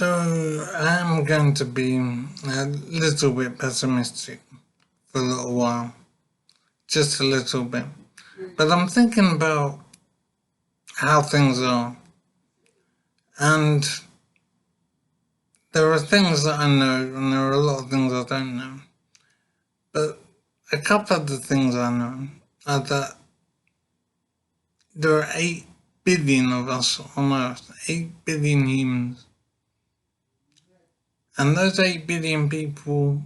So I'm going to be a little bit pessimistic for a little while, just a little bit. But I'm thinking about how things are, and there are things that I know, and there are a lot of things I don't know. But a couple of the things I know are that there are 8 billion of us on Earth, 8 billion humans. And those 8 billion people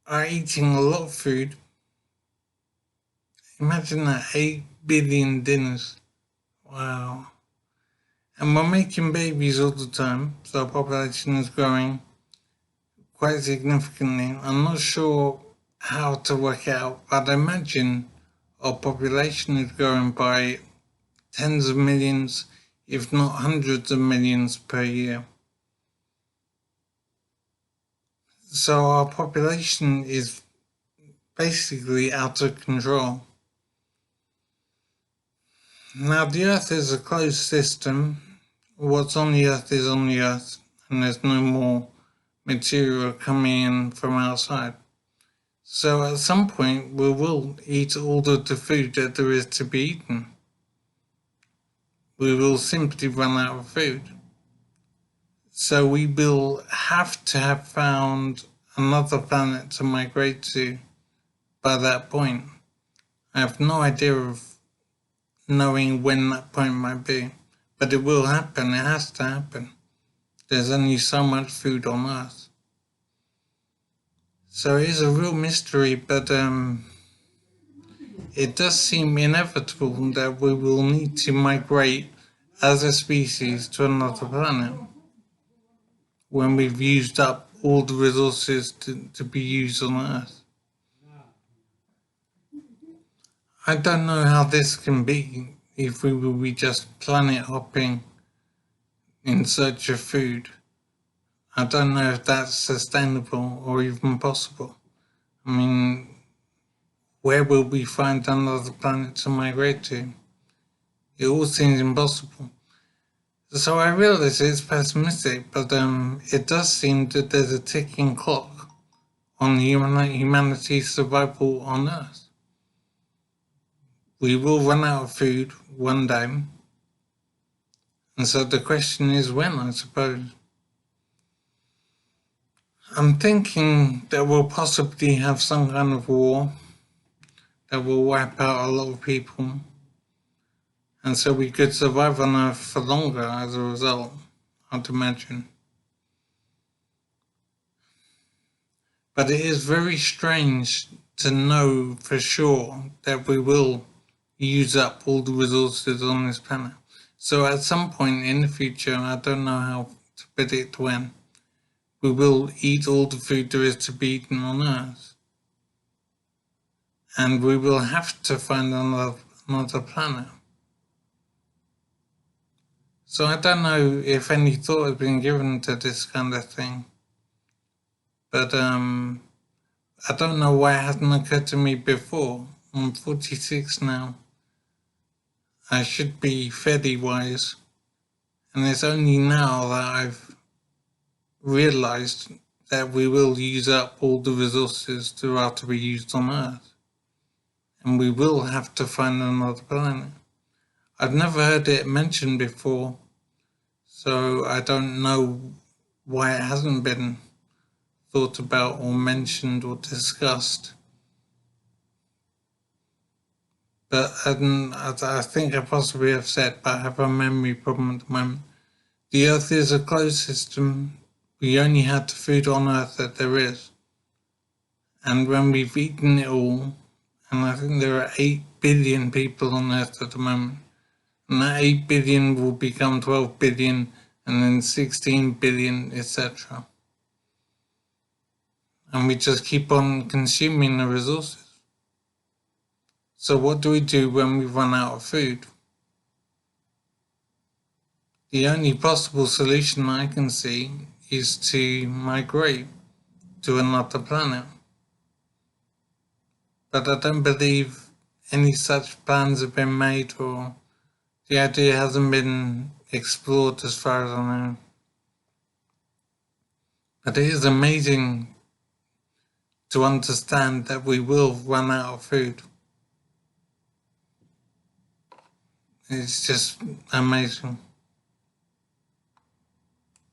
are eating a lot of food. Imagine that, 8 billion dinners. Wow. And we're making babies all the time, so our population is growing quite significantly. I'm not sure how to work it out, but I imagine our population is growing by tens of millions, if not hundreds of millions per year. So our population is basically out of control. Now, the Earth is a closed system. What's on the Earth is on the Earth, and there's no more material coming in from outside. So at some point, we will eat all of the food that there is to be eaten. We will simply run out of food. So we will have to have found another planet to migrate to by that point. I have no idea of knowing when that point might be, but it will happen. It has to happen. There's only so much food on Earth. So it is a real mystery, but it does seem inevitable that we will need to migrate as a species to another planet when we've used up all the resources to be used on Earth. I don't know how this can be if we will be just planet hopping in search of food. I don't know if that's sustainable or even possible. I mean, where will we find another planet to migrate to? It all seems impossible. So I realize it's pessimistic, but it does seem that there's a ticking clock on humanity's survival on Earth. We will run out of food one day, and so the question is when, I suppose. I'm thinking that we'll possibly have some kind of war that will wipe out a lot of people, and so we could survive on Earth for longer as a result, I'd imagine. But it is very strange to know for sure that we will use up all the resources on this planet. So at some point in the future, I don't know how to predict when, we will eat all the food there is to be eaten on Earth. And we will have to find another planet. So I don't know if any thought has been given to this kind of thing. But I don't know why it hasn't occurred to me before. I'm 46 now. I should be fairly wise. And it's only now that I've realized that we will use up all the resources that are to be used on Earth. And we will have to find another planet. I've never heard it mentioned before, so I don't know why it hasn't been thought about or mentioned or discussed. But I think I possibly have said, but I have a memory problem at the moment. The Earth is a closed system. We only have the food on Earth that there is. And when we've eaten it all, and I think there are 8 billion people on Earth at the moment, and that 8 billion will become 12 billion, and then 16 billion, etc. And we just keep on consuming the resources. So what do we do when we run out of food? The only possible solution I can see is to migrate to another planet. But I don't believe any such plans have been made, or the idea hasn't been explored as far as I know. But it is amazing to understand that we will run out of food. It's just amazing.